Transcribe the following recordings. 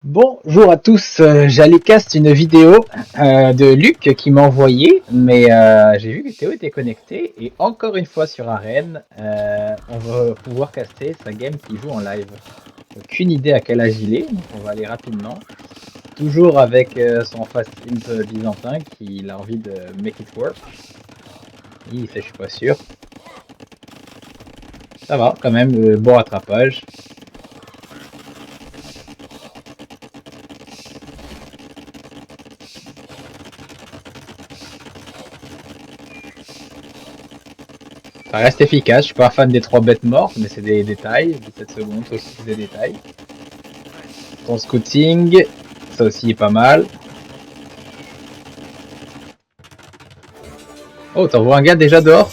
Bonjour à tous, j'allais cast une vidéo de Luc qui m'a envoyé, mais j'ai vu que Théo était connecté et encore une fois sur Arène, on va pouvoir caster sa game qui joue en live. Aucune idée à quel âge il est, donc on va aller rapidement. Toujours avec son fast imp byzantin qui a envie de make it work. Ça je suis pas sûr. Ça va quand même, bon rattrapage. Ça reste efficace, je suis pas un fan des 3 bêtes mortes, mais c'est des détails. 17 secondes, ça aussi c'est des détails. Ton scouting, ça aussi est pas mal. Oh, t'en vois un gars déjà dehors?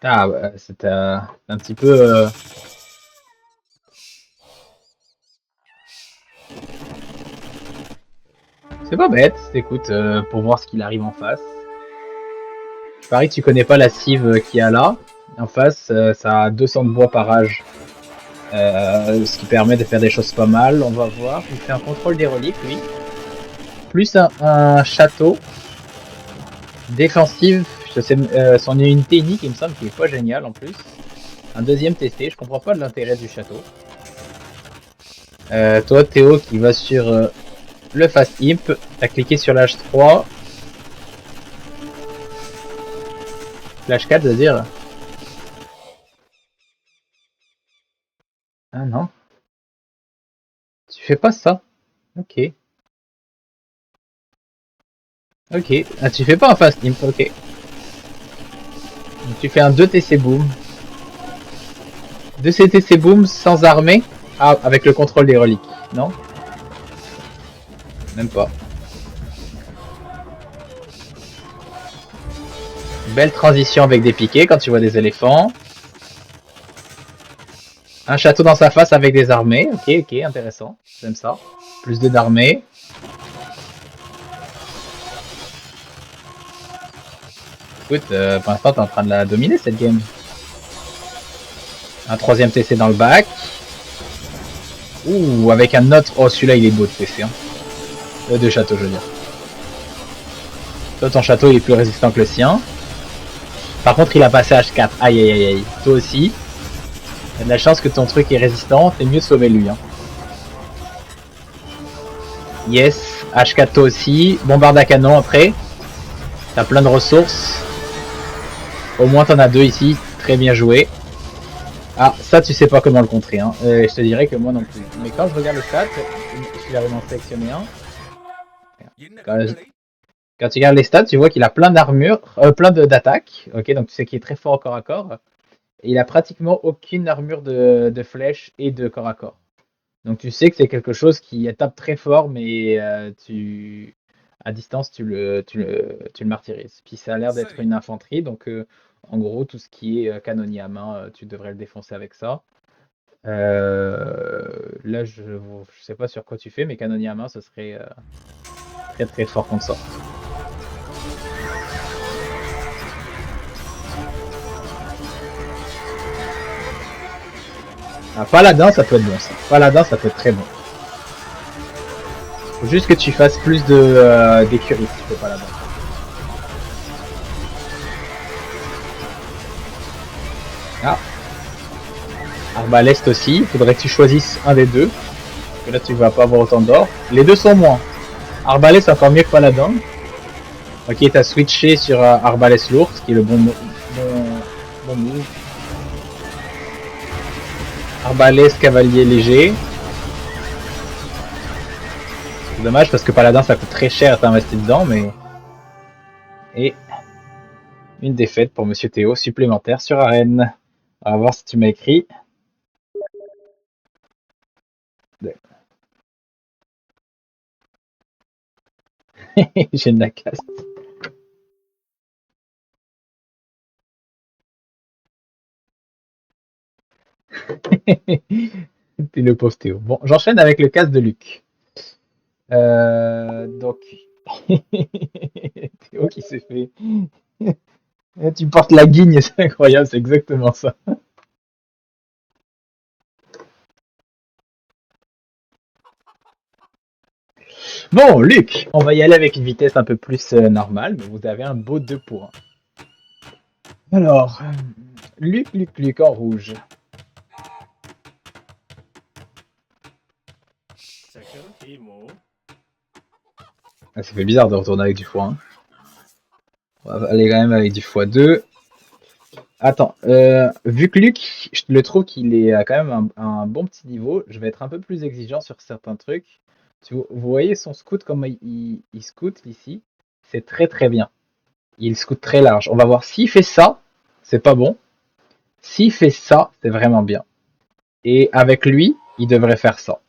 Ah, bah, c'était un petit peu... C'est pas bête, écoute, pour voir ce qu'il arrive en face. Je parie que tu connais pas la cive qu'il y a là. En face, ça a 200 de bois par âge. Ce qui permet de faire des choses pas mal. On va voir. Il fait un contrôle des reliques, lui. Plus un château. Défensive, je sais, son unité unique, il me semble qu'il est pas génial en plus. Un deuxième TC, je comprends pas l'intérêt du château. Toi, Théo, qui va sur le Fast Imp, t'as cliqué sur l'H3. L'H4, veut dire. Ah non. Tu fais pas ça. Ok. Ok. Ah, tu fais pas un Fast Imp, ok. Donc, tu fais un 2 TC Boom. 2 TC Boom sans armée. Ah, avec le contrôle des reliques. Non? Même pas. Belle transition avec des piquets quand tu vois des éléphants. Un château dans sa face avec des armées. Ok, ok, intéressant. J'aime ça. Plus d'armées. Écoute, pour l'instant, t'es en train de la dominer cette game. Un troisième TC dans le bac. Ouh, avec un autre. Oh, celui-là, il est beau de TC. Hein. De château, je veux dire. Toi, ton château, il est plus résistant que le sien. Par contre, il a passé H4. Aïe, aïe, aïe, aïe. Toi aussi. Il y a de la chance que ton truc est résistant. C'est mieux de sauver lui. Hein. Yes. H4, toi aussi. Bombarde à canon après. T'as plein de ressources. Au moins, t'en as deux ici. Très bien joué. Ah, ça, tu sais pas comment le contrer. Hein. Je te dirais que moi non plus. Mais quand je regarde le chat, je suis arrivé à en sélectionner un. Quand tu regardes les stats, tu vois qu'il a plein d'armures, plein d'attaques. Ok, donc tu sais qu'il est très fort au corps à corps. Et il a pratiquement aucune armure de flèche et de corps à corps. Donc tu sais que c'est quelque chose qui tape très fort, mais à distance, tu le martyrises. Puis ça a l'air d'être une infanterie, donc en gros, tout ce qui est canonnier à main, tu devrais le défoncer avec ça. Là, je sais pas sur quoi tu fais, mais canonnier à main, ce serait très très fort contre ça. Ah, paladin, ça peut être bon ça. Paladin, ça peut être très bon. Faut juste que tu fasses plus d'écurie si tu fais paladin. Ah. Arbalest aussi, il faudrait que tu choisisses un des deux. Parce que là, tu vas pas avoir autant d'or. Les deux sont moins. Arbalest, c'est encore mieux que paladin. Ok, t'as switché sur Arbalest lourd, ce qui est le bon move. Arbalest cavalier léger. C'est dommage parce que paladin ça coûte très cher à t'investir dedans, mais. Et une défaite pour Monsieur Théo supplémentaire sur arène. On va voir si tu m'as écrit. J'ai une la caste. T'es le pauvre Théo. Bon, j'enchaîne avec le casse de Luc. Donc. Théo qui s'est fait. Tu portes la guigne, c'est incroyable, c'est exactement ça. Bon, Luc, on va y aller avec une vitesse un peu plus normale, mais vous avez un beau 2 pour 1. Alors, Luc en rouge. Ah, ça fait bizarre de retourner avec du x1. On va aller quand même avec du x2. Attends, vu que Luc, je le trouve qu'il est à quand même un bon petit niveau, je vais être un peu plus exigeant sur certains trucs. Vous voyez son scout, comme il scout ici, c'est très très bien. Il scout très large. On va voir s'il fait ça, c'est pas bon. S'il fait ça, c'est vraiment bien. Et avec lui, il devrait faire ça.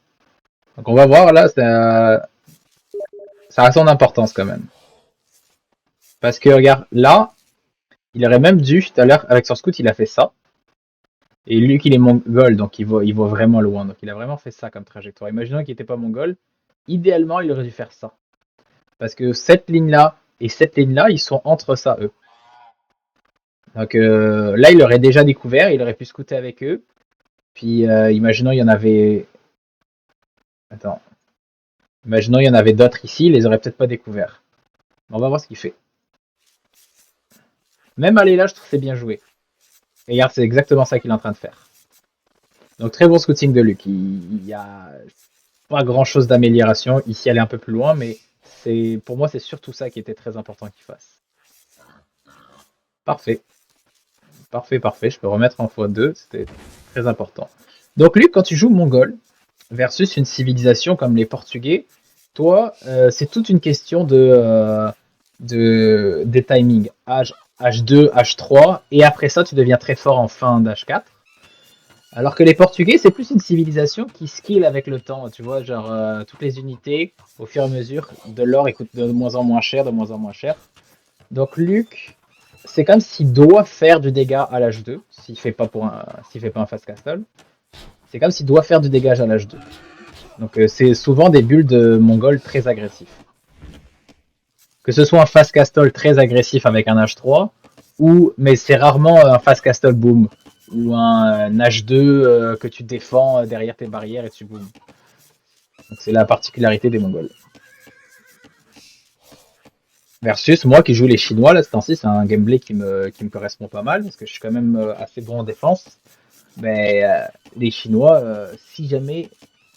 Donc on va voir là, ça a son importance quand même. Parce que regarde, là, il aurait même dû, tout à l'heure, avec son scout, il a fait ça. Et lui, qu'il est mongol, donc il voit vraiment loin. Donc il a vraiment fait ça comme trajectoire. Imaginons qu'il n'était pas mongol. Idéalement, il aurait dû faire ça. Parce que cette ligne-là et cette ligne-là, ils sont entre ça, eux. Donc là, il aurait déjà découvert, il aurait pu scouter avec eux. Puis imaginons il y en avait. Attends. Imaginons il y en avait d'autres ici, il les aurait peut-être pas découverts. On va voir ce qu'il fait. Même aller là, je trouve que c'est bien joué. Et regarde, c'est exactement ça qu'il est en train de faire. Donc très bon scouting de Luc. Il y a pas grand chose d'amélioration. Ici, aller un peu plus loin, mais pour moi, c'est surtout ça qui était très important qu'il fasse. Parfait. Parfait, parfait. Je peux remettre en x2. C'était très important. Donc Luc, quand tu joues mongol versus une civilisation comme les Portugais, toi, c'est toute une question des timings. H2, H3, et après ça, tu deviens très fort en fin d'H4. Alors que les Portugais, c'est plus une civilisation qui skill avec le temps, tu vois, genre toutes les unités, au fur et à mesure, de l'or il coûte de moins en moins cher, de moins en moins cher. Donc Luc, c'est comme s'il doit faire du dégât à l'H2, s'il fait pas un fast castle. C'est comme s'il doit faire du dégât à l'H2. Donc c'est souvent des builds de Mongol très agressifs. Que ce soit un fast castle très agressif avec un H3, mais c'est rarement un fast castle boom ou un H2 que tu défends derrière tes barrières et tu boom. Donc c'est la particularité des Mongols. Versus moi qui joue les Chinois, là, ce temps-ci, c'est un gameplay qui me correspond pas mal, parce que je suis quand même assez bon en défense. Mais les Chinois, si jamais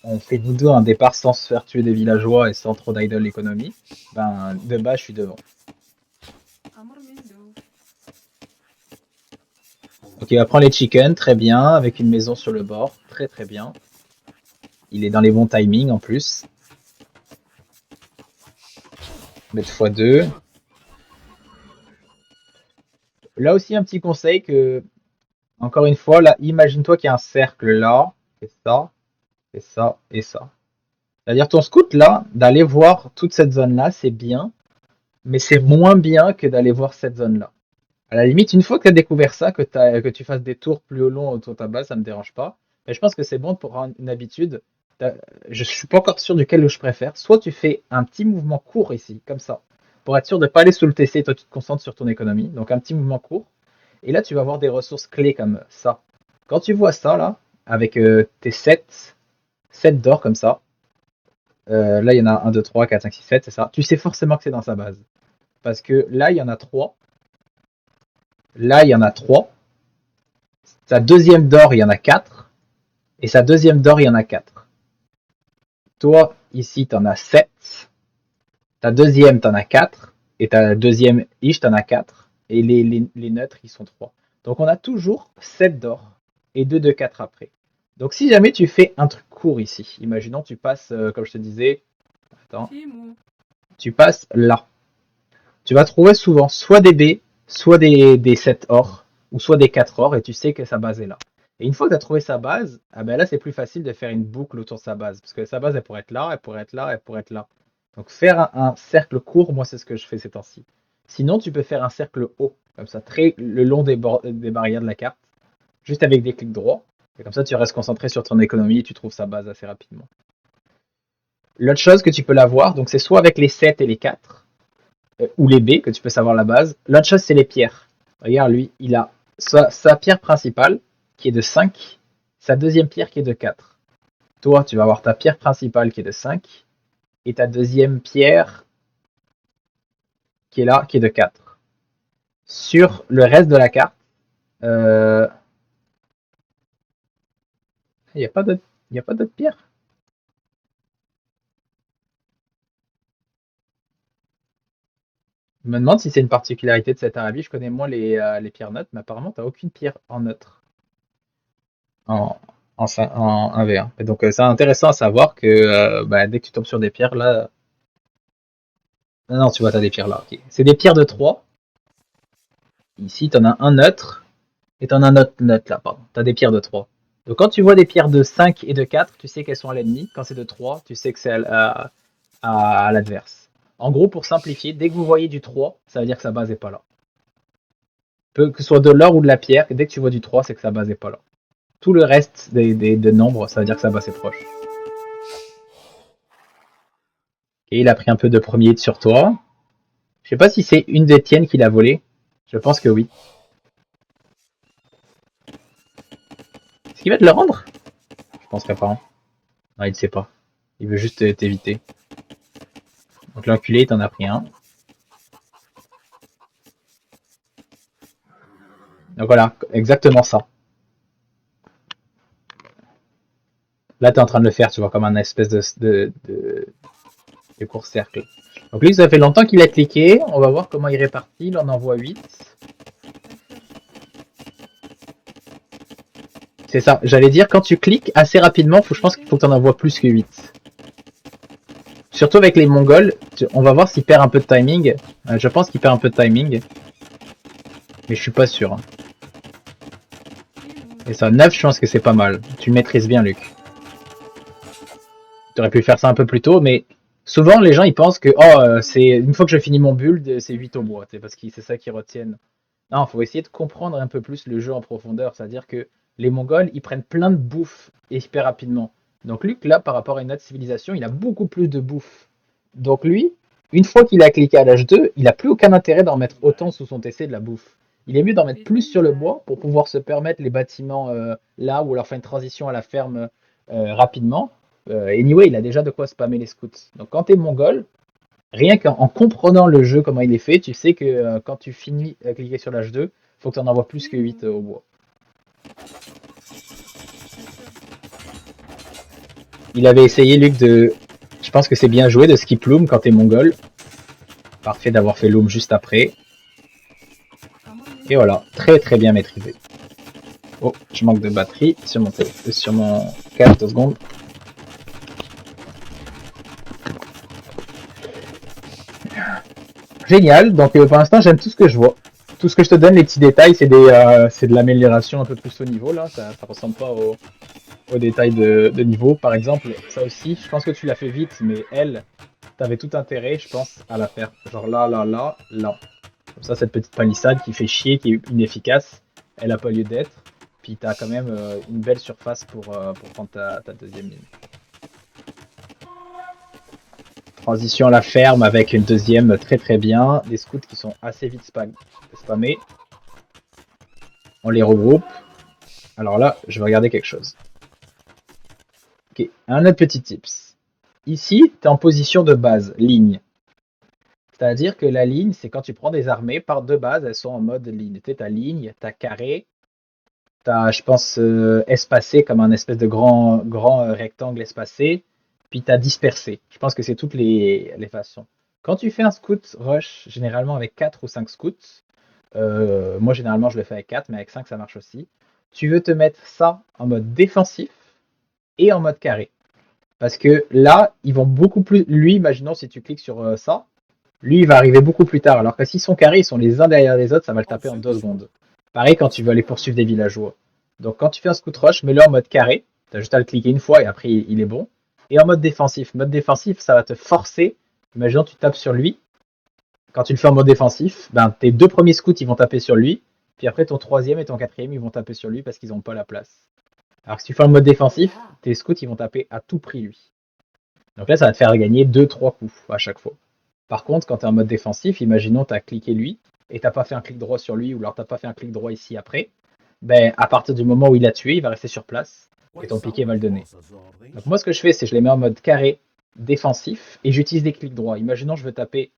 on fait nous deux un départ sans se faire tuer des villageois et sans trop d'idle économie, ben de bas je suis devant. Ok, il va prendre les chickens, très bien, avec une maison sur le bord, très très bien. Il est dans les bons timings en plus. Mettre x2. Là aussi un petit conseil que, encore une fois, là, imagine-toi qu'il y a un cercle là, et ça, et ça, et ça. C'est-à-dire ton scout là, d'aller voir toute cette zone là, c'est bien, mais c'est moins bien que d'aller voir cette zone là. À la limite, une fois que tu as découvert ça, que tu fasses des tours plus au long autour de ta base, ça ne me dérange pas. Mais je pense que c'est bon pour avoir une habitude. Je suis pas encore sûr duquel je préfère. Soit tu fais un petit mouvement court ici, comme ça, pour être sûr de ne pas aller sous le TC, toi tu te concentres sur ton économie. Donc un petit mouvement court. Et là, tu vas avoir des ressources clés comme ça. Quand tu vois ça, là, avec tes 7 d'or comme ça, là il y en a 1, 2, 3, 4, 5, 6, 7, c'est ça. Tu sais forcément que c'est dans sa base. Parce que là, il y en a 3. Là, il y en a 3. Sa deuxième d'or, il y en a 4. Et sa deuxième d'or, il y en a 4. Toi, ici, tu en as 7. Ta deuxième, tu en as 4. Et ta deuxième ish, tu en as 4. Et les neutres, ils sont 3. Donc on a toujours 7 d'or et 2 de 4 après. Donc si jamais tu fais un truc court ici, imaginons tu passes, comme je te disais, attends, tu passes là. Tu vas trouver souvent soit des B, soit des 7 or, ou soit des 4 or, et tu sais que sa base est là. Et une fois que tu as trouvé sa base, ah ben là c'est plus facile de faire une boucle autour de sa base. Parce que sa base elle pourrait être là, elle pourrait être là, elle pourrait être là. Donc faire un cercle court, moi c'est ce que je fais ces temps-ci. Sinon tu peux faire un cercle haut, comme ça, très le long des barrières de la carte, juste avec des clics droits. Et comme ça tu restes concentré sur ton économie et tu trouves sa base assez rapidement. L'autre chose que tu peux l'avoir, donc c'est soit avec les 7 et les 4, ou les B, que tu peux savoir la base. L'autre chose, c'est les pierres. Regarde, lui, il a sa pierre principale, qui est de 5, sa deuxième pierre qui est de 4. Toi, tu vas avoir ta pierre principale qui est de 5, et ta deuxième pierre qui est là, qui est de 4. Sur le reste de la carte, il n'y a pas d'autres pierres. Je me demande si c'est une particularité de cette Arabie. Je connais moins les pierres neutres, mais apparemment, tu n'as aucune pierre en neutre en, en 1v1. Et donc, c'est intéressant à savoir que dès que tu tombes sur des pierres, là. Non, tu vois, tu as des pierres là. Okay. C'est des pierres de 3. Ici, tu en as un neutre. Et tu en as un autre neutre là, pardon. Tu as des pierres de 3. Donc, quand tu vois des pierres de 5 et de 4, tu sais qu'elles sont à l'ennemi. Quand c'est de 3, tu sais que c'est à l'adverse. En gros, pour simplifier, dès que vous voyez du 3, ça veut dire que sa base n'est pas là. Que ce soit de l'or ou de la pierre, dès que tu vois du 3, c'est que sa base n'est pas là. Tout le reste des nombres, ça veut dire que sa base est proche. Et il a pris un peu de premier sur toi. Je sais pas si c'est une des tiennes qu'il a volé. Je pense que oui. Est-ce qu'il va te le rendre? Je penserais pas. Hein. Non, il ne sait pas. Il veut juste t'éviter. Donc l'enculé, il t'en a pris un. Donc voilà, exactement ça. Là, tu es en train de le faire, tu vois, comme un espèce de court cercle. Donc lui, ça fait longtemps qu'il a cliqué. On va voir comment il répartit. Il en envoie 8. C'est ça. J'allais dire, quand tu cliques assez rapidement, je pense qu'il faut que tu en envoies plus que 8. Surtout avec les Mongols, on va voir s'il perd un peu de timing. Je pense qu'il perd un peu de timing. Mais je suis pas sûr. Et ça, 9, je pense que c'est pas mal. Tu le maîtrises bien, Luc. Tu aurais pu faire ça un peu plus tôt, mais souvent les gens ils pensent que c'est une fois que je finis mon build, c'est 8 au bois, parce que c'est ça qu'ils retiennent. Non, il faut essayer de comprendre un peu plus le jeu en profondeur, c'est-à-dire que les Mongols ils prennent plein de bouffe hyper rapidement. Donc Luc là par rapport à une autre civilisation, il a beaucoup plus de bouffe. Donc lui, une fois qu'il a cliqué à l'âge 2, il n'a plus aucun intérêt d'en mettre autant sous son TC de la bouffe. Il est mieux d'en mettre plus sur le bois pour pouvoir se permettre les bâtiments là ou alors faire une transition à la ferme rapidement. Anyway, il a déjà de quoi spammer les scouts. Donc quand tu es mongol, rien qu'en comprenant le jeu, comment il est fait, tu sais que quand tu finis à cliquer sur l'âge 2, faut que tu en envoies plus que 8 au bois. Il avait essayé, Luc, de... Je pense que c'est bien joué de skip loom quand t'es mongol. Parfait d'avoir fait loom juste après. Et voilà, très très bien maîtrisé. Oh, je manque de batterie sur mon casque, 2 secondes. Génial, donc pour l'instant j'aime tout ce que je vois. Tout ce que je te donne, les petits détails, c'est de l'amélioration un peu plus au niveau là, ça ressemble pas aux détails de niveau. Par exemple, ça aussi, je pense que tu l'as fait vite, mais elle, t'avais tout intérêt, je pense, à la faire. Genre là, là, là, là. Comme ça, cette petite palissade qui fait chier, qui est inefficace, elle a pas lieu d'être. Puis t'as quand même une belle surface pour prendre ta deuxième ligne. Transition à la ferme avec une deuxième très très bien. Des scouts qui sont assez vite spammés. On les regroupe. Alors là, je vais regarder quelque chose. Ok, un autre petit tips. Ici, tu es en position de base, ligne. C'est-à-dire que la ligne, c'est quand tu prends des armées, par de base, elles sont en mode ligne. Tu sais, ta ligne, ta carré, t'as, je pense, espacé comme un espèce de grand rectangle espacé, puis t'as dispersé. Je pense que c'est toutes les façons. Quand tu fais un scout rush, généralement avec 4 ou 5 scouts, moi généralement je le fais avec 4, mais avec 5 ça marche aussi. Tu veux te mettre ça en mode défensif et en mode carré. Parce que là, ils vont beaucoup plus. Lui, imaginons si tu cliques sur ça, lui il va arriver beaucoup plus tard. Alors que s'ils sont carrés, ils sont les uns derrière les autres, ça va le taper en 2 secondes. Pareil quand tu veux aller poursuivre des villageois. Donc quand tu fais un scout rush, mets-le en mode carré. Tu as juste à le cliquer une fois et après il est bon. Et en mode défensif. Mode défensif, ça va te forcer. Imaginons tu tapes sur lui. Quand tu le fais en mode défensif, ben, tes 2 premiers scouts ils vont taper sur lui. Puis après ton 3e et ton 4e ils vont taper sur lui parce qu'ils n'ont pas la place. Alors que si tu fais en mode défensif, tes scouts ils vont taper à tout prix lui. Donc là ça va te faire gagner 2-3 coups à chaque fois. Par contre, quand tu es en mode défensif, imaginons tu as cliqué lui et tu n'as pas fait un clic droit sur lui ou alors tu n'as pas fait un clic droit ici après, ben, à partir du moment où il a tué, il va rester sur place et ton piqué va le donner. Donc moi ce que je fais, c'est que je les mets en mode carré défensif et j'utilise des clics droits. Imaginons je veux taper,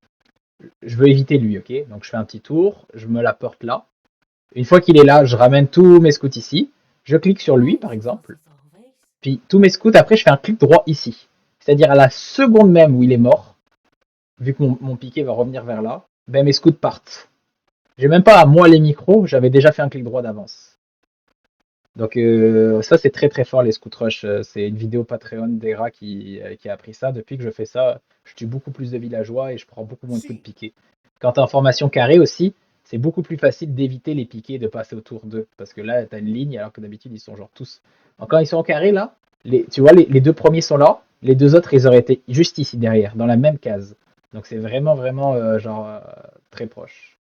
je veux éviter lui, ok? Donc je fais un petit tour, je me la porte là. Une fois qu'il est là, je ramène tous mes scouts ici. Je clique sur lui par exemple. Puis tous mes scouts, après je fais un clic droit ici. C'est-à-dire à la seconde même où il est mort, vu que mon piqué va revenir vers là, ben mes scouts partent. J'ai même pas à moi les micros, j'avais déjà fait un clic droit d'avance. Donc ça c'est très très fort les Scout Rush. C'est une vidéo Patreon d'Era qui a appris ça. Depuis que je fais ça, je tue beaucoup plus de villageois et je prends beaucoup moins de coups de piqué. Quand t'es en formation carrée aussi, c'est beaucoup plus facile d'éviter les piqués et de passer autour d'eux. Parce que là, t'as une ligne alors que d'habitude ils sont genre tous. Quand ils sont en carré là, tu vois les deux premiers sont là, les deux autres ils auraient été juste ici derrière, dans la même case. Donc c'est vraiment vraiment très proche.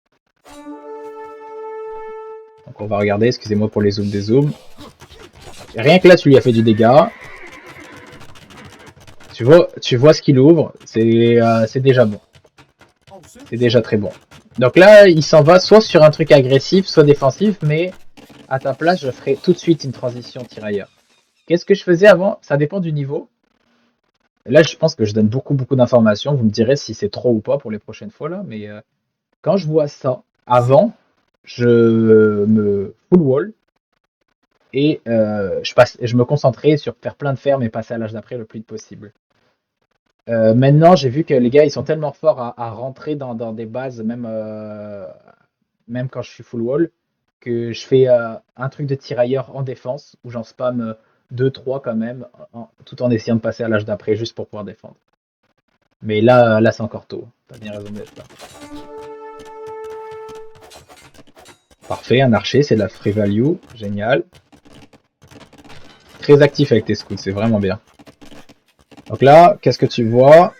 Donc on va regarder, excusez-moi pour les zooms des zooms. Rien que là, tu lui as fait du dégât. Tu vois ce qu'il ouvre, c'est déjà bon. C'est déjà très bon. Donc là, il s'en va soit sur un truc agressif, soit défensif, mais à ta place, je ferai tout de suite une transition tirailleur. Qu'est-ce que je faisais avant? Ça dépend du niveau. Là, je pense que je donne beaucoup d'informations. Vous me direz si c'est trop ou pas pour les prochaines fois là, mais quand je vois ça, avant, je me full wall et je me concentrais sur faire plein de fermes et passer à l'âge d'après le plus vite possible. Maintenant, j'ai vu que les gars, ils sont tellement forts à rentrer dans des bases, même quand je suis full wall, que je fais un truc de tirailleur en défense, où j'en spam 2-3 quand même, tout en essayant de passer à l'âge d'après, juste pour pouvoir défendre. Mais là c'est encore tôt. T'as bien raison d'être là. Parfait, un archer, c'est de la free value. Génial. Très actif avec tes scouts, c'est vraiment bien. Donc là, qu'est-ce que tu vois?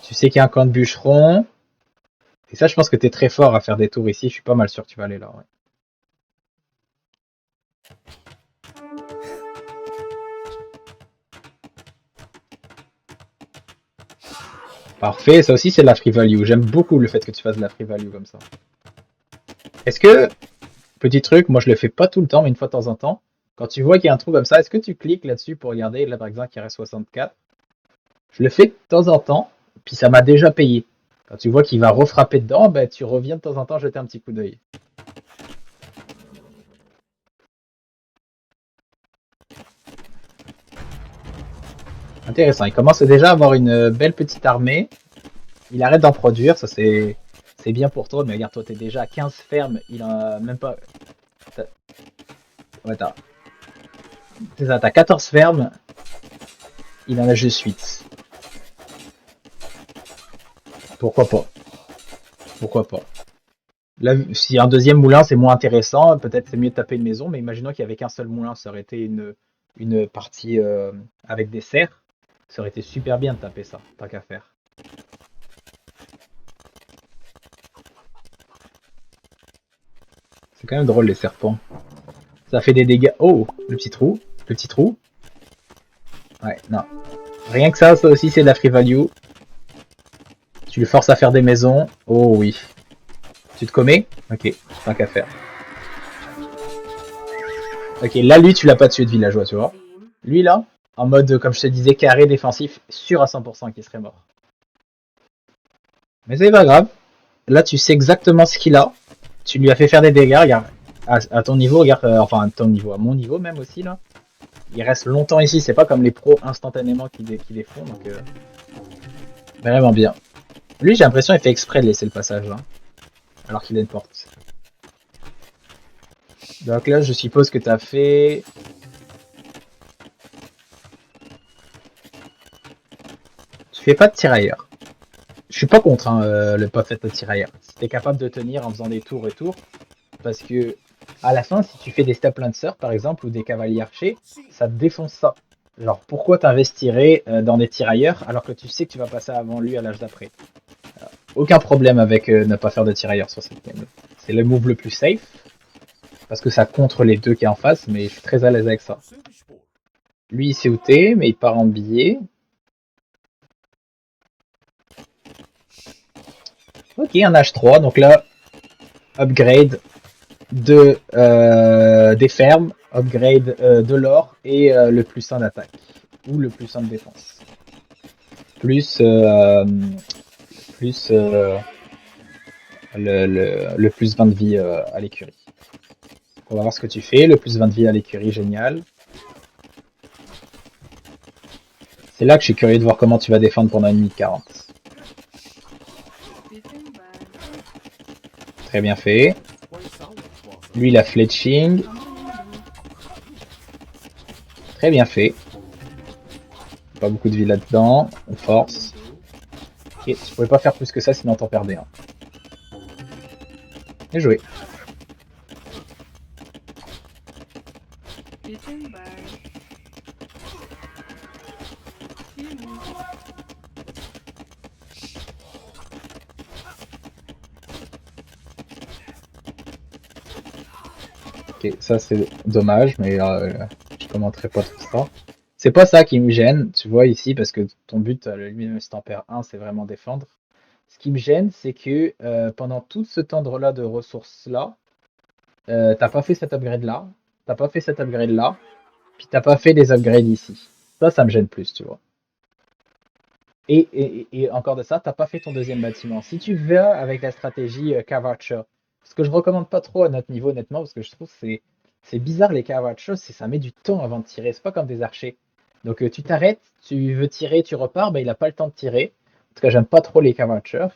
Tu sais qu'il y a un camp de bûcheron. Et ça, je pense que tu es très fort à faire des tours ici. Je suis pas mal sûr que tu vas aller là. Ouais. Parfait, ça aussi c'est de la free value. J'aime beaucoup le fait que tu fasses de la free value comme ça. Est-ce que, petit truc, moi je le fais pas tout le temps, mais une fois de temps en temps, quand tu vois qu'il y a un trou comme ça, est-ce que tu cliques là-dessus pour regarder, là par exemple, qu'il reste 64? Je le fais de temps en temps, puis ça m'a déjà payé. Quand tu vois qu'il va refrapper dedans, ben, tu reviens de temps en temps jeter un petit coup d'œil. Intéressant, il commence déjà à avoir une belle petite armée. Il arrête d'en produire, ça c'est bien pour toi, mais regarde, toi t'es déjà à 15 fermes, il en a même pas... Ouais, c'est ça, t'as 14 fermes, il en a juste 8. Pourquoi pas? Pourquoi pas? Là, si un deuxième moulin c'est moins intéressant, peut-être c'est mieux de taper une maison, mais imaginons qu'il n'y avait qu'un seul moulin, ça aurait été une partie avec des serres, ça aurait été super bien de taper ça, tant qu'à faire. C'est quand même drôle les serpents. Ça fait des dégâts. Oh, le petit trou. Le petit trou. Ouais, non. Rien que ça aussi c'est de la free value. Tu le forces à faire des maisons. Oh oui. Tu te commets? Ok, tant qu'à faire. Ok, là lui tu l'as pas tué de villageois, tu vois. Lui là, en mode comme je te disais, carré défensif, sûr à 100% qu'il serait mort. Mais c'est pas grave. Là tu sais exactement ce qu'il a. Tu lui as fait faire des dégâts, regarde. À ton niveau, regarde, enfin à ton niveau, à mon niveau même aussi là. Il reste longtemps ici, c'est pas comme les pros instantanément qui les font, donc vraiment bien. Lui j'ai l'impression qu'il fait exprès de laisser le passage là, alors qu'il a une porte. Donc là je suppose que tu as fait... Tu fais pas de tirailleur. Je suis pas contre le pas fait de tirailleur. Si t'es capable de tenir en faisant des tours et tours, parce que à la fin, si tu fais des step lancers par exemple ou des cavaliers archers, ça te défonce ça. Genre pourquoi t'investirais dans des tirailleurs alors que tu sais que tu vas passer avant lui à l'âge d'après? Aucun problème avec ne pas faire de tirailleurs sur cette game. C'est le move le plus safe parce que ça contre les deux qui est en face, mais je suis très à l'aise avec ça. Lui il s'est outé, mais il part en billet. Ok, un H3, donc là, upgrade des fermes, upgrade de l'or et le plus 1 d'attaque. Ou le plus 1 de défense. plus, plus le plus 20 de vie à l'écurie. On va voir ce que tu fais. Le plus 20 de vie à l'écurie, génial. C'est là que je suis curieux de voir comment tu vas défendre pendant 1 minute 40. Très bien fait. Lui, il a fletching. Très bien fait. Pas beaucoup de vie là-dedans. On force. Et tu pouvais pas faire plus que ça, sinon t'en perdais un. Bien joué. Ok, ça c'est dommage, mais je commenterai pas tout ça. C'est pas ça qui me gêne, tu vois, ici, parce que ton but, lui, si t'en perds un, c'est vraiment défendre. Ce qui me gêne, c'est que pendant tout ce temps-là de ressources-là, t'as pas fait cet upgrade-là, t'as pas fait cet upgrade-là, puis t'as pas fait des upgrades ici. Ça me gêne plus, tu vois. Et encore de ça, t'as pas fait ton deuxième bâtiment. Si tu vas avec la stratégie Cavacha, ce que je recommande pas trop à notre niveau, honnêtement, parce que je trouve que c'est bizarre les Cavachos, ça met du temps avant de tirer, c'est pas comme des archers. Donc tu t'arrêtes, tu veux tirer, tu repars, bah, il a pas le temps de tirer. En tout cas, j'aime pas trop les Cavachers.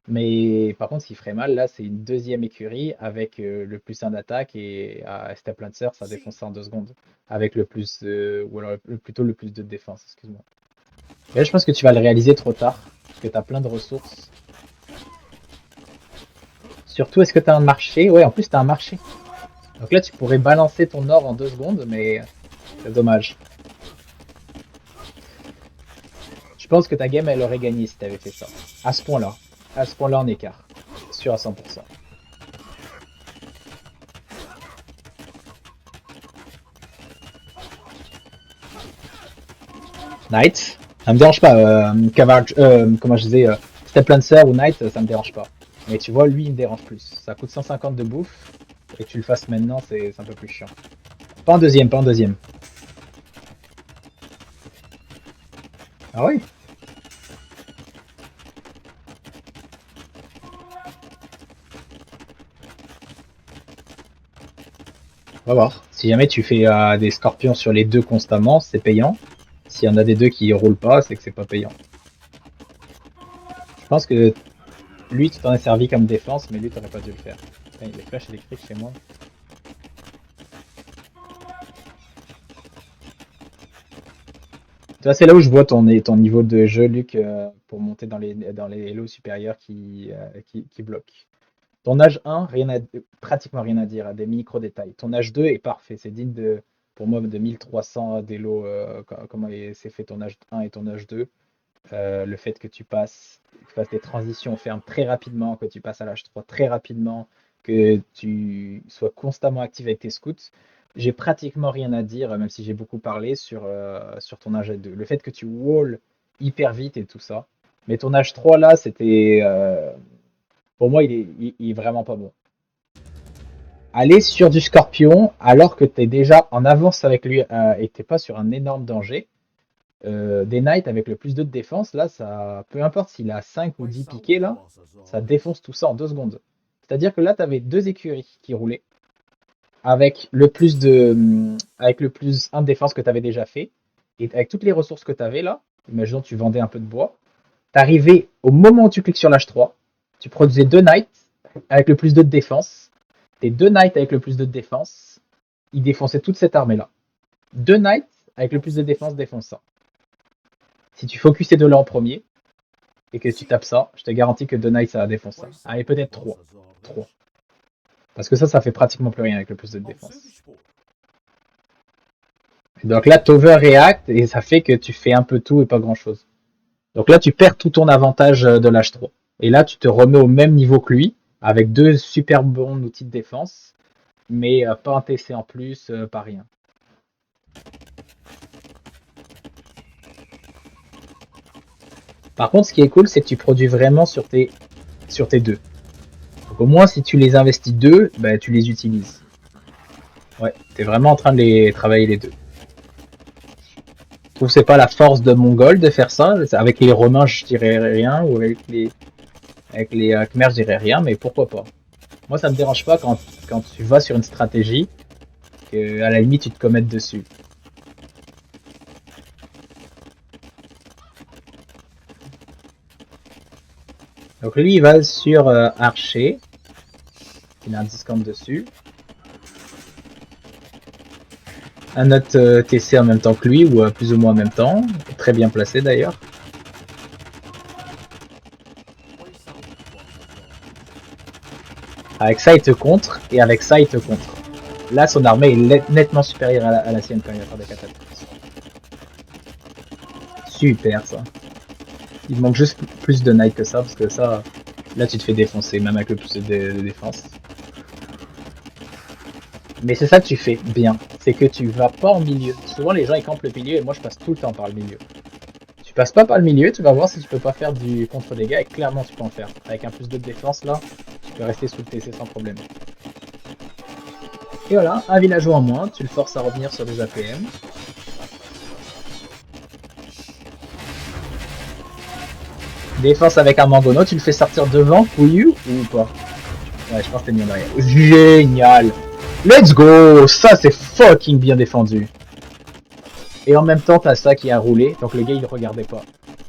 Mais par contre, ce qui ferait mal, là, c'est une deuxième écurie avec le plus 1 d'attaque et à Step Lancer, ça défonce ça en 2 secondes. Avec le plus, ou alors plutôt le plus de défense, excuse-moi. Et là, je pense que tu vas le réaliser trop tard, parce que tu as plein de ressources. Surtout, est-ce que tu as un marché? Ouais, en plus, tu as un marché. Donc là, tu pourrais balancer ton or en 2 secondes, mais c'est dommage. Je pense que ta game, elle aurait gagné si tu avais fait ça. À ce point-là. À ce point-là, en écart. Sûr à 100%. Knight. Ça me dérange pas. Comment je disais, Step Lancer ou Knight, ça me dérange pas. Mais tu vois, lui, il me dérange plus. Ça coûte 150 de bouffe. Et que tu le fasses maintenant, c'est un peu plus chiant. Pas en deuxième, pas en deuxième. Ah oui? On va voir. Si jamais tu fais des scorpions sur les deux constamment, c'est payant. S'il y en a des deux qui roulent pas, c'est que c'est pas payant. Je pense que lui, tu t'en es servi comme défense, mais lui, t'aurais pas dû le faire. Putain, il y a des flashs électriques chez moi. Tu vois, c'est là où je vois ton niveau de jeu, Luc, pour monter dans les Hello supérieurs qui bloquent. Ton âge 1, pratiquement rien à dire, à des micro-détails. Ton âge 2 est parfait, c'est digne de, pour moi, de 1300 d'élo, comment c'est fait ton âge 1 et ton âge 2. Le fait que tu fasses des transitions fermes très rapidement, que tu passes à l'âge 3 très rapidement, que tu sois constamment actif avec tes scouts. J'ai pratiquement rien à dire, même si j'ai beaucoup parlé sur ton âge 2. Le fait que tu wall hyper vite et tout ça. Mais ton âge 3 là, c'était. Pour moi, il est vraiment pas bon. Aller sur du scorpion alors que tu es déjà en avance avec lui et que tu pas sur un énorme danger. Des knights avec le plus 2 de défense, là, ça, peu importe s'il a 5 ou 10 piqués, là, ça défonce tout ça en 2 secondes. C'est-à-dire que là, tu avais 2 écuries qui roulaient avec le plus 1 de défense que tu avais déjà fait et avec toutes les ressources que tu avais là. Imaginons tu vendais un peu de bois. T'arrivais au moment où tu cliques sur l'H3, tu produisais 2 knights avec le plus 2 de défense. Tes 2 knights avec le plus 2 de défense, ils défonçaient toute cette armée là. 2 knights avec le plus de défense défoncent ça. Si tu focuses ces deux-là en premier, et que tu tapes ça, je te garantis que 2 knights ça va défoncer ça. Ah, et peut-être 3. 3. Parce que ça fait pratiquement plus rien avec le plus de défense. Et donc là, tu overreact et ça fait que tu fais un peu tout et pas grand-chose. Donc là, tu perds tout ton avantage de l'âge 3. Et là, tu te remets au même niveau que lui, avec 2 super bons outils de défense, mais pas un TC en plus, pas rien. Par contre, ce qui est cool, c'est que tu produis vraiment sur tes 2. Donc au moins, si tu les investis 2, bah, tu les utilises. Ouais, t'es vraiment en train de les travailler les 2. trouve que c'est pas la force de Mongol de faire ça. Avec les Romains, je dirais rien, ou avec les Khmers, je dirais rien, mais pourquoi pas. Moi, ça me dérange pas quand tu vas sur une stratégie, que à la limite, tu te commettes dessus. Donc lui, il va sur Archer. Il a un discount dessus. Un autre TC en même temps que lui, ou plus ou moins en même temps. Très bien placé d'ailleurs. Avec ça, il te contre, et avec ça, il te contre. Là, son armée est nettement supérieure à la sienne quand il va faire des catapultes. Super, ça. Il manque juste plus de knight que ça, parce que ça, là, tu te fais défoncer, même avec le plus de défense. Mais c'est ça que tu fais bien, c'est que tu vas pas en milieu. Souvent, les gens, ils campent le milieu, et moi, je passe tout le temps par le milieu. Tu passes pas par le milieu, tu vas voir si tu peux pas faire du contre-dégâts, et clairement, tu peux en faire. Avec un plus 2 de défense, là, tu peux rester sous le TC sans problème. Et voilà, un villageois en moins, tu le forces à revenir sur des APM. Défense avec un Mangono, tu le fais sortir devant, Pouillou, ou pas? Ouais, je pense que t'es mis en arrière. Génial! Let's go! Ça, c'est fucking bien défendu. Et en même temps, t'as ça qui a roulé, donc le gars, il ne regardait pas.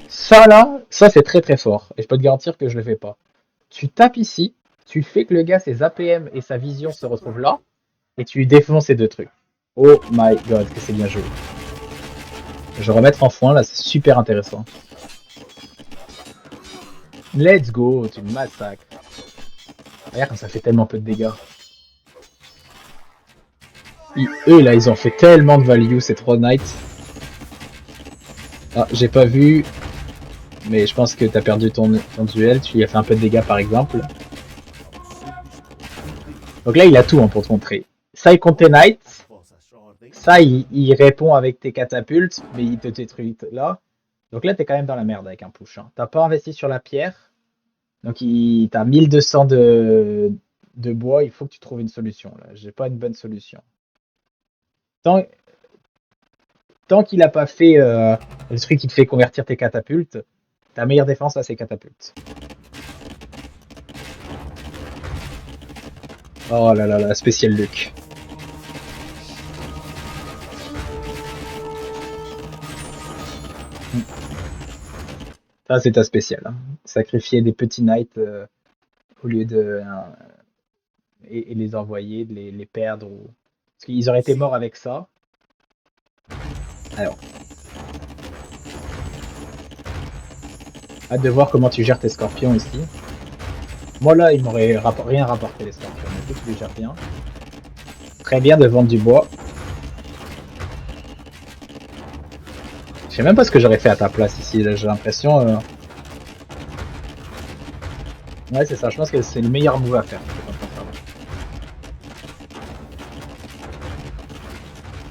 Ça, là, ça, c'est très très fort. Et je peux te garantir que je le fais pas. Tu tapes ici, tu fais que le gars, ses APM et sa vision se retrouvent là, et tu lui défonces ces deux trucs. Oh my god, que c'est bien joué. Je vais remettre en foin, là, c'est super intéressant. Let's go, tu me massacres. Regarde comme ça fait tellement peu de dégâts. Eux là, ils ont fait tellement de value ces 3 knights. Ah, j'ai pas vu. Mais je pense que t'as perdu ton duel. Tu lui as fait un peu de dégâts par exemple. Donc là, il a tout hein, pour te montrer. Ça, il compte tes knights. Ça, il répond avec tes catapultes. Mais il te détruit là. Donc là, t'es quand même dans la merde avec un push. Hein. T'as pas investi sur la pierre. Donc t'as 1200 de bois. Il faut que tu trouves une solution. Là, j'ai pas une bonne solution. Tant qu'il n'a pas fait le truc qui te fait convertir tes catapultes, ta meilleure défense à ces catapultes. Oh là là là, spécial Luc. Ça c'est ta spéciale. Hein. Sacrifier des petits knights au lieu de... et les envoyer, de les perdre. Ou... Parce qu'ils auraient été morts avec ça. Alors. Hâte de voir comment tu gères tes scorpions ici. Moi là, il m'aurait rien rapporté les scorpions. Mais tu les gères bien. Très bien de vendre du bois. Je sais même pas ce que j'aurais fait à ta place ici. J'ai l'impression... Ouais, c'est ça. Je pense que c'est le meilleur move à faire.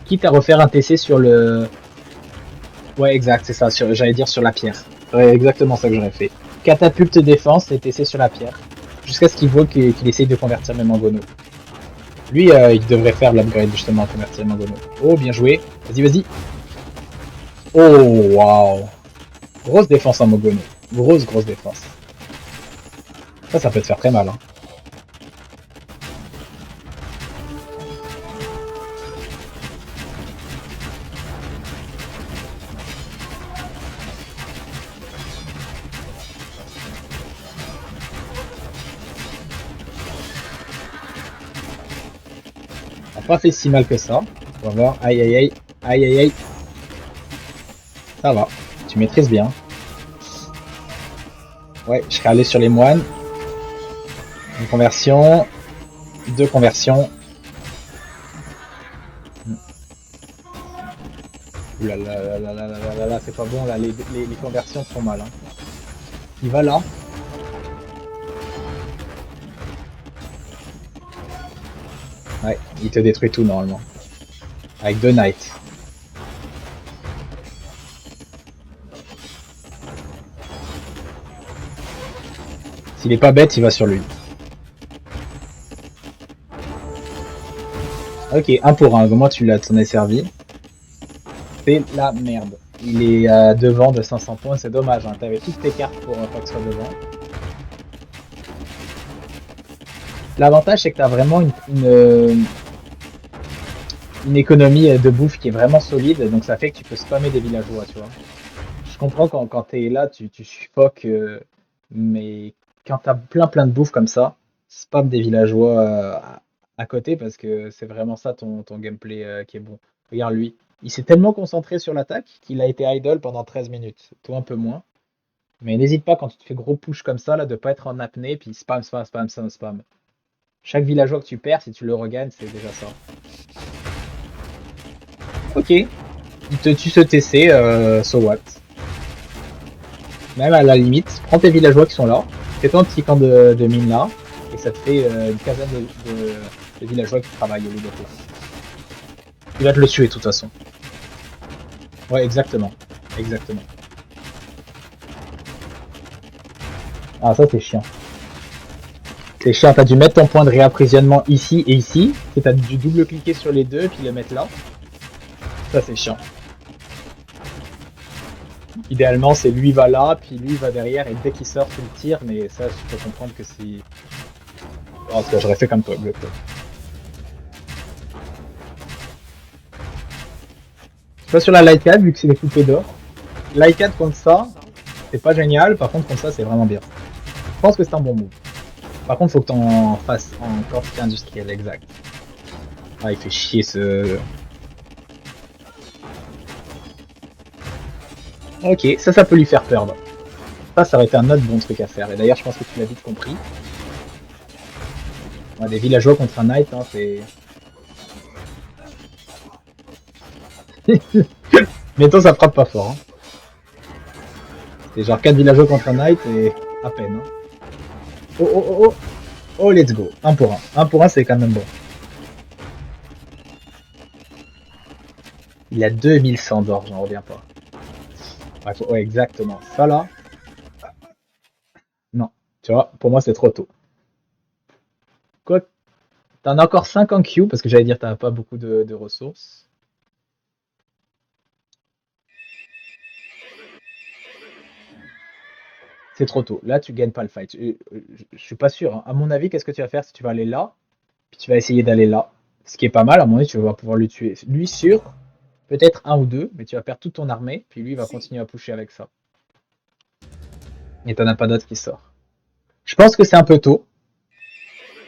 Quitte à refaire un TC sur le... Ouais, exact, c'est ça. J'allais dire sur la pierre. Ouais, exactement ça que j'aurais fait. Catapulte défense et TC sur la pierre. Jusqu'à ce qu'il voit qu'il essaye de convertir mes Mangono. Lui, il devrait faire l'upgrade justement à convertir les Mangono. Oh, bien joué. Vas-y, vas-y. Oh, waouh. Grosse défense en Mangono. Grosse défense. Ça peut te faire très mal. Hein. Pas fait si mal que ça. On va voir. Aïe aïe aïe. Aïe aïe aïe. Ça va. Tu maîtrises bien. Ouais, je serais allé sur les moines. Une conversion. 2 conversions. Oula là là là là là là là, c'est pas bon là. Les conversions sont mal. Hein. Il va là. Ouais, il te détruit tout normalement. Avec 2 knights. S'il est pas bête, il va sur lui. Ok, 1 pour 1. Au moins tu t'en es servi. C'est la merde. il est devant de 500 points, c'est dommage. Hein. T'avais toutes tes cartes pour pas que ce soit devant. L'avantage, c'est que t'as vraiment une économie de bouffe qui est vraiment solide, donc ça fait que tu peux spammer des villageois, tu vois. Je comprends quand t'es là, tu suffoques, mais quand t'as plein de bouffe comme ça, spam des villageois à côté parce que c'est vraiment ça ton gameplay qui est bon. Regarde lui, il s'est tellement concentré sur l'attaque qu'il a été idle pendant 13 minutes. Toi un peu moins. Mais n'hésite pas quand tu te fais gros push comme ça là de pas être en apnée puis spam. Chaque villageois que tu perds, si tu le regagnes, c'est déjà ça. Ok, il te tue ce TC, so what. Même à la limite, prends tes villageois qui sont là, fais-toi un petit camp de mine là, et ça te fait une quinzaine de villageois qui travaillent au lieu d'être là. Il va te le tuer de toute façon. Ouais, exactement. Exactement. Ah, ça c'est chiant. C'est chiant, t'as dû mettre ton point de réapprovisionnement ici et ici, et t'as dû double-cliquer sur les deux, puis le mettre là. Ça c'est chiant. Idéalement, c'est lui va là, puis lui va derrière, et dès qu'il sort, tu le tires, mais ça, je peux comprendre que si... Oh, que j'aurais fait comme toi, Glock. C'est pas sur la Lightcad, vu que c'est des coupés d'or. Lightcad contre ça, c'est pas génial, par contre, contre ça, c'est vraiment bien. Je pense que c'est un bon move. Par contre, faut que t'en fasses en quantité industrielle, exact. Ah, il fait chier ce... Ok, ça peut lui faire perdre. Ça aurait été un autre bon truc à faire. Et d'ailleurs, je pense que tu l'as vite compris. Ouais, des villageois contre un knight, hein, c'est... Mettons, ça frappe pas fort. Hein. C'est genre 4 villageois contre un knight et à peine. Hein. Oh, oh, let's go. 1 pour 1. 1 pour 1, c'est quand même bon. Il a 2100 d'or, j'en reviens pas. Ouais, exactement. Ça là... Non. Tu vois, pour moi, c'est trop tôt. Quoi? T'en as encore 5 en queue, parce que j'allais dire t'as pas beaucoup de ressources. C'est trop tôt. Là, tu gagnes pas le fight. Je suis pas sûr. Hein. À mon avis, qu'est-ce que tu vas faire si tu vas aller là, puis tu vas essayer d'aller là. Ce qui est pas mal, à mon avis, tu vas pouvoir le tuer. Lui sur peut-être un ou deux, mais tu vas perdre toute ton armée, puis lui il va continuer à pusher avec ça. Et t'en as pas d'autres qui sortent. Je pense que c'est un peu tôt.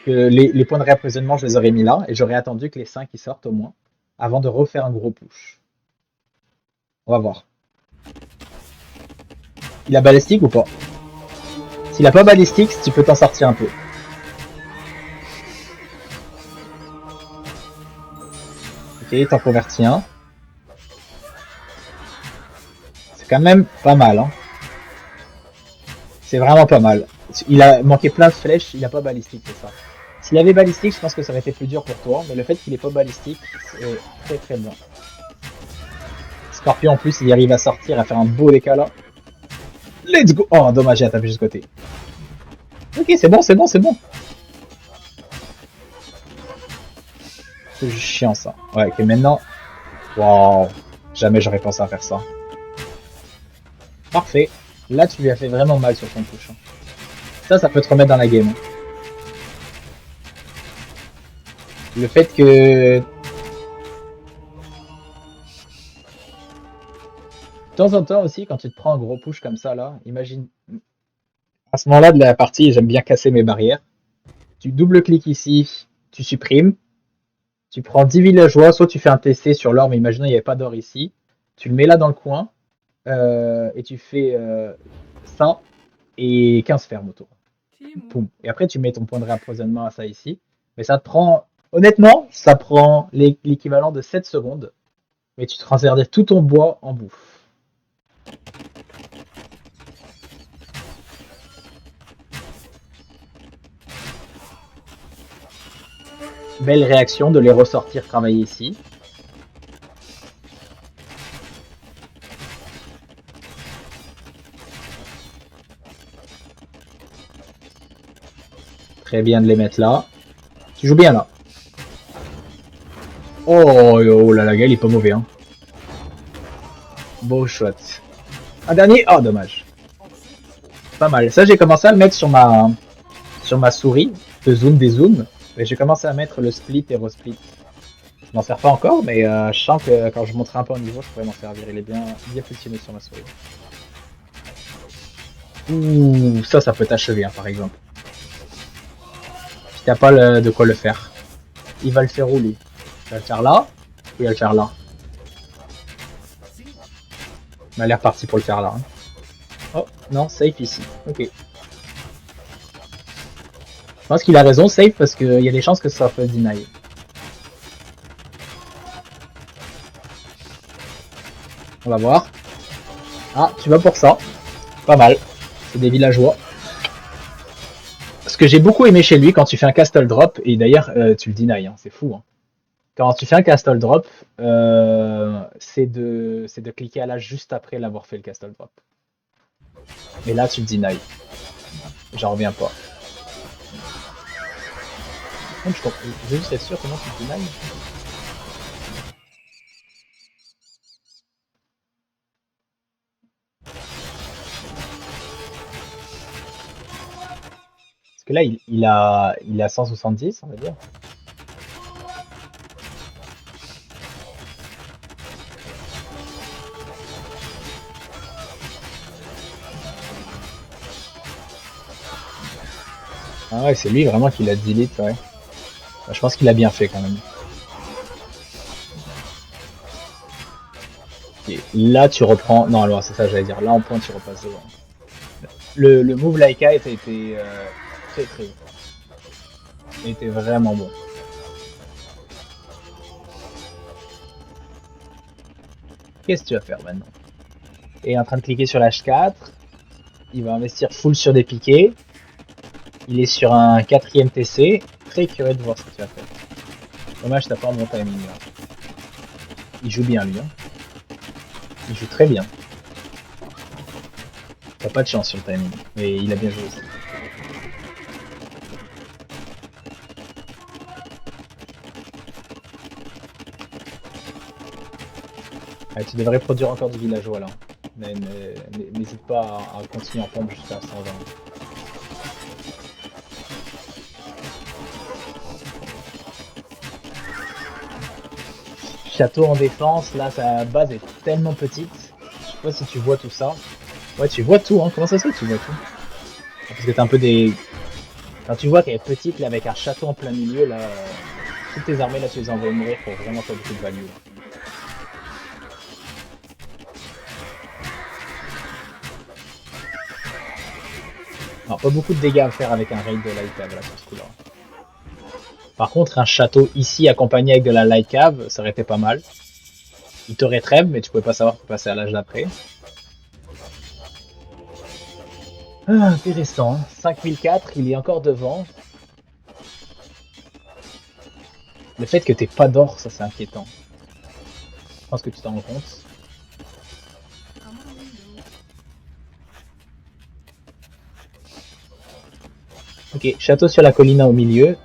Que les points de réapprovisionnement, je les aurais mis là, et j'aurais attendu que les 5 qui sortent au moins, avant de refaire un gros push. On va voir. Il a balistique ou pas? S'il a pas balistique, tu peux t'en sortir un peu. Ok, t'en convertis un. C'est quand même pas mal. Hein. C'est vraiment pas mal. Il a manqué plein de flèches, il a pas balistique, c'est ça. S'il avait balistique, je pense que ça aurait été plus dur pour toi, mais le fait qu'il ait pas balistique, c'est très bien. Scorpion en plus, il arrive à sortir, à faire un beau décal là. Let's go! Oh, dommage, il a tapé juste côté. Ok, c'est bon. C'est juste chiant ça. Ouais, ok, maintenant... Waouh! Jamais j'aurais pensé à faire ça. Parfait. Là, tu lui as fait vraiment mal sur ton push. Hein. Ça peut te remettre dans la game. Hein. Le fait que... De temps en temps aussi, quand tu te prends un gros push comme ça, là, imagine... À ce moment-là de la partie, j'aime bien casser mes barrières. Tu double-cliques ici, tu supprimes. Tu prends 10 villageois, soit tu fais un TC sur l'or, mais imaginons il n'y avait pas d'or ici. Tu le mets là dans le coin, et tu fais ça, et 15 fermes autour. Poum. Et après, tu mets ton point de réapprovisionnement à ça ici. Mais ça te prend, honnêtement, ça prend l'équivalent de 7 secondes. Mais tu transfères tout ton bois en bouffe. Belle réaction de les ressortir travailler ici. Très bien de les mettre là. Tu joues bien là. Oh là, la gueule, il est pas mauvais. Hein. Beau shot. Un dernier. Oh, dommage. Pas mal. Ça, j'ai commencé à le mettre sur ma souris. De zoom, des zooms. Mais j'ai commencé à mettre le split et resplit. Je m'en sers pas encore, mais je sens que quand je monterai un peu au niveau, je pourrais m'en servir. Il est bien positionné sur ma souris. Ouh, ça peut t'achever, hein, par exemple. Si t'as pas de quoi le faire. Il va le faire où, lui? Il va le faire là, ou il va le faire là? Il m'a l'air parti pour le faire là. Hein. Oh, non, safe ici. Ok. Je pense qu'il a raison, safe, parce qu'il y a des chances que ça peut deny. On va voir. Ah, tu vas pour ça. Pas mal. C'est des villageois. Ce que j'ai beaucoup aimé chez lui, quand tu fais un castle drop, et d'ailleurs, tu le deny, hein, c'est fou. Hein. Quand tu fais un castle drop, c'est de cliquer à l'âge juste après l'avoir fait le castle drop. Et là, tu le deny. J'en reviens pas. Je veux juste être sûr comment tu le deny. Parce que là, il a 170, on va dire. Ah ouais, c'est lui vraiment qui l'a delete, ouais. Je pense qu'il a bien fait quand même. Et là, tu reprends... Non, alors c'est ça j'allais dire. Là, en point, tu repasses devant. Le move Laika était très très bon. Il était vraiment bon. Qu'est-ce que tu vas faire maintenant? Il est en train de cliquer sur l'H4. Il va investir full sur des piquets. Il est sur un 4ème TC. Très curieux de voir ce que tu vas faire. Dommage, t'as pas un bon timing là. Il joue bien lui. Hein. Il joue très bien. T'as pas de chance sur le timing. Mais il a bien joué aussi. Ouais, tu devrais produire encore du villageois là. Mais n'hésite pas à continuer en pompe jusqu'à 120. Château en défense, là sa base est tellement petite. Je sais pas si tu vois tout ça. Ouais, tu vois tout, hein. Comment ça se fait que tu vois tout? Parce que t'as un peu des... Quand tu vois qu'elle est petite, là, avec un château en plein milieu, là, toutes tes armées, là, tu les envoies mourir pour vraiment faire beaucoup de value. Là. Alors, pas beaucoup de dégâts à faire avec un raid de light cave, là, sur ce coup-là. Par contre, un château ici accompagné avec de la light cave, ça aurait été pas mal. Il t'aurait trêve, mais tu pouvais pas savoir pour passer à l'âge d'après. Ah, intéressant. 5004, il est encore devant. Le fait que t'aies pas d'or, ça c'est inquiétant. Je pense que tu t'en rends compte. Ok, château sur la colline au milieu.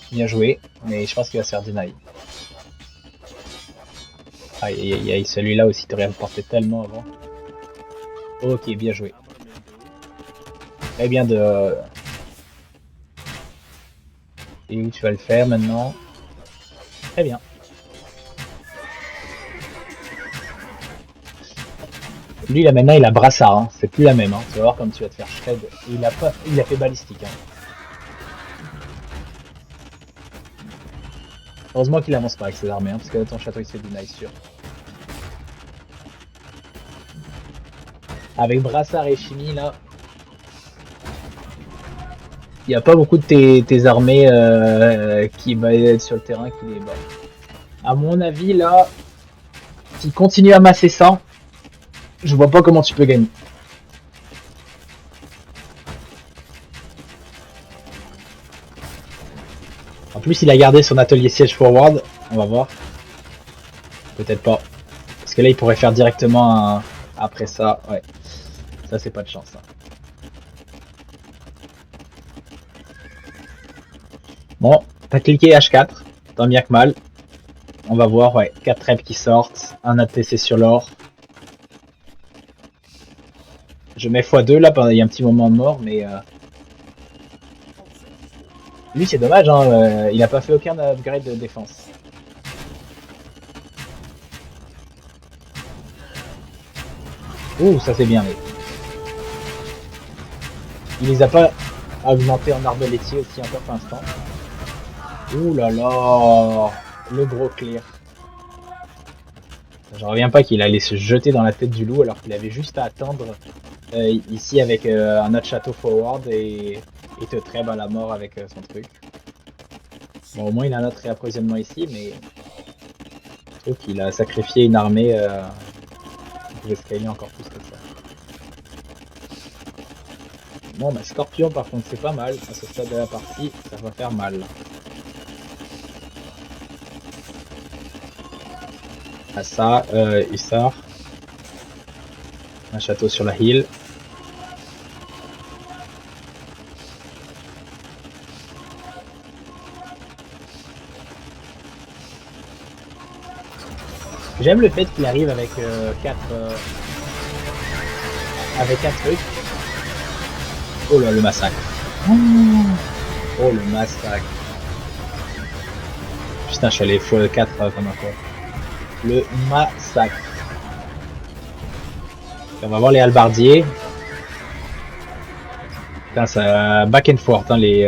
Bien joué, mais je pense qu'il va se faire deny. Aïe aïe aïe, aïe. Celui-là aussi t'aurais porté tellement avant. Ok, bien joué. Très bien de... Et où tu vas le faire maintenant? Très bien. Lui là maintenant il a brassard, hein. C'est plus la même, hein. Tu vas voir comme tu vas te faire shred. Et il a fait balistique. Hein. Heureusement qu'il avance pas avec ses armées, hein, parce que là ton château il se fait du nice sûr. Avec brassard et chimie là, il n'y a pas beaucoup de tes armées qui va être sur le terrain qui les bat. À mon avis là, s'il continue à masser ça, je vois pas comment tu peux gagner. En plus il a gardé son atelier siège forward, on va voir. Peut-être pas. Parce que là il pourrait faire directement un... après ça, ouais. Ça c'est pas de chance. Ça. Bon, t'as cliqué H4, tant bien que mal. On va voir, ouais, 4 reps qui sortent, un ATC sur l'or. Je mets x2 là, il y a un petit moment de mort, mais lui c'est dommage, hein, il a pas fait aucun upgrade de défense. Ouh, ça c'est bien, mais il les a pas augmentés en arbalétier aussi encore pour l'instant. Ouh là là, le gros clear. Je reviens pas qu'il allait se jeter dans la tête du loup alors qu'il avait juste à attendre ici avec un autre château forward et te trêve à la mort avec son truc. Bon, au moins il a un autre réapprovisionnement ici, mais je trouve qu'il a sacrifié une armée qui pouvait scaler encore plus que ça. Bon, bah Scorpion par contre c'est pas mal, à ce stade de la partie, ça va faire mal. Ah ça, Hussard. Un château sur la hill. J'aime le fait qu'il arrive avec 4 avec un truc. Oh là, le massacre. Oh le massacre. Putain, je suis allé x4 comme un quoi. Le massacre. On va voir les halbardiers. Putain, ça back and forth, hein, les.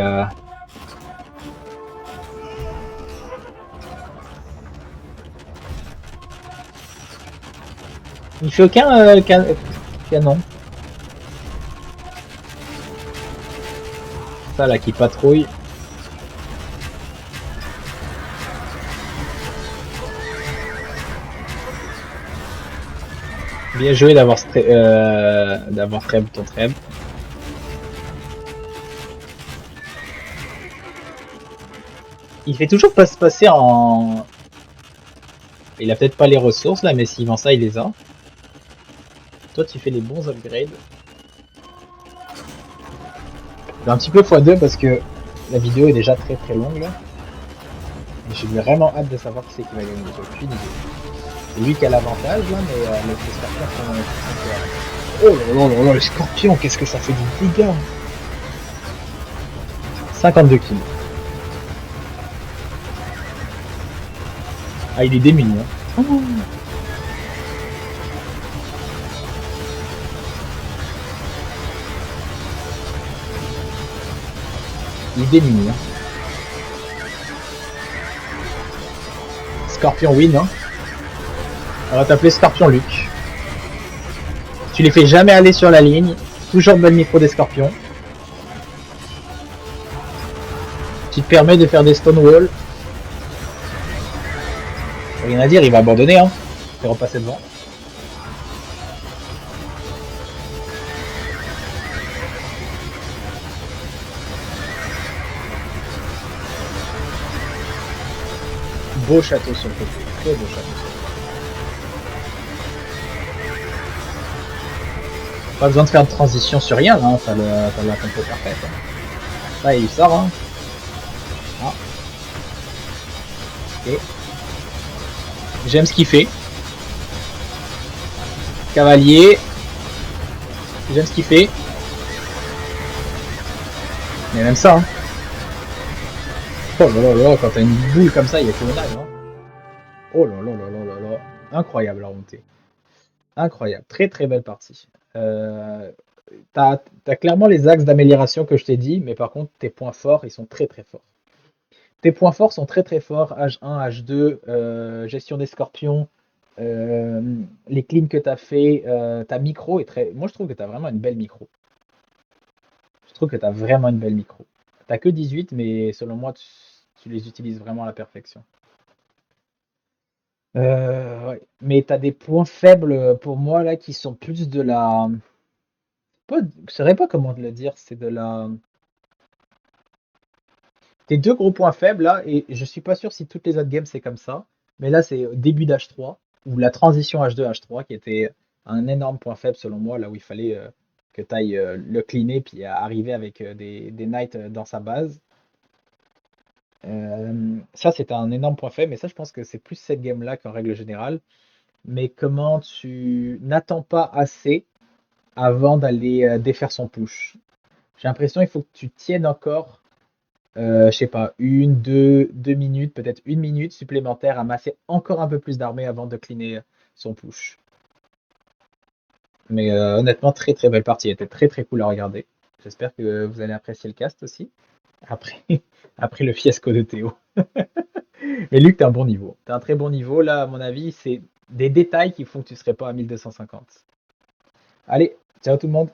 Il fait aucun canon. Ça là qui patrouille. Bien joué d'avoir treb ton treb. Il fait toujours pas se passer en. Il a peut-être pas les ressources là, mais s'il vend ça, il les a. Toi, tu fais les bons upgrades. Un petit peu x2 parce que la vidéo est déjà très très longue là. Mais j'ai vraiment hâte de savoir qui c'est qui va gagner. J'ai aucune idée. C'est lui qui a l'avantage là, mais les scorpions sont. Oh là là là là, les scorpions, qu'est-ce que ça fait du dégât! 52 kills. Ah, il est démuni. Hein. Oh. Il est démuni. Hein. Scorpion win. Hein. On va t'appeler Scorpion Luc. Tu les fais jamais aller sur la ligne. Toujours belle micro des scorpions. Qui te permet de faire des stonewall. Rien à dire, il va abandonner. Hein. Il va repasser devant. Beau château sur le côté. Très beau château. Pas besoin de faire de transition sur rien, hein. T'as la compo parfaite. Hein. Là, il sort. Hein. Ah. Ok. J'aime ce qu'il fait. Cavalier. J'aime ce qu'il fait. Mais même ça. Hein. Oh là là là, quand t'as une boule comme ça, il y a que le nage. Hein. Oh là là là là là là. Incroyable la remontée. Incroyable. Très très belle partie. T'as clairement les axes d'amélioration que je t'ai dit, mais par contre, tes points forts, ils sont très très forts. Tes points forts sont très très forts. H1, H2, gestion des scorpions, les cleans que t'as fait, ta micro est très. Moi, je trouve que t'as vraiment une belle micro. Je trouve que t'as vraiment une belle micro. T'as que 18, mais selon moi, tu les utilises vraiment à la perfection. Ouais. Mais t'as des points faibles pour moi là qui sont plus de la. Pas, je saurais pas comment te le dire, c'est de la. Tes deux gros points faibles là, et je suis pas sûr si toutes les autres games c'est comme ça, mais là c'est au début d'H3, ou la transition H2-H3 qui était un énorme point faible selon moi, là où il fallait que tu ailles le cleaner puis arriver avec des knights dans sa base. Ça c'était un énorme point faible, mais ça je pense que c'est plus cette game là qu'en règle générale. Mais comment tu n'attends pas assez avant d'aller défaire son push. J'ai l'impression qu'il faut que tu tiennes encore, je sais pas, 2 minutes, peut-être 1 minute supplémentaire à masser encore un peu plus d'armée avant de cleaner son push. Mais honnêtement, très très belle partie. Elle était très très cool à regarder. J'espère que vous allez apprécier le cast aussi. Après, après le fiasco de Théo. Mais Luc, t'as un bon niveau. T'as un très bon niveau. Là, à mon avis, c'est des détails qui font que tu serais pas à 1250. Allez, ciao tout le monde.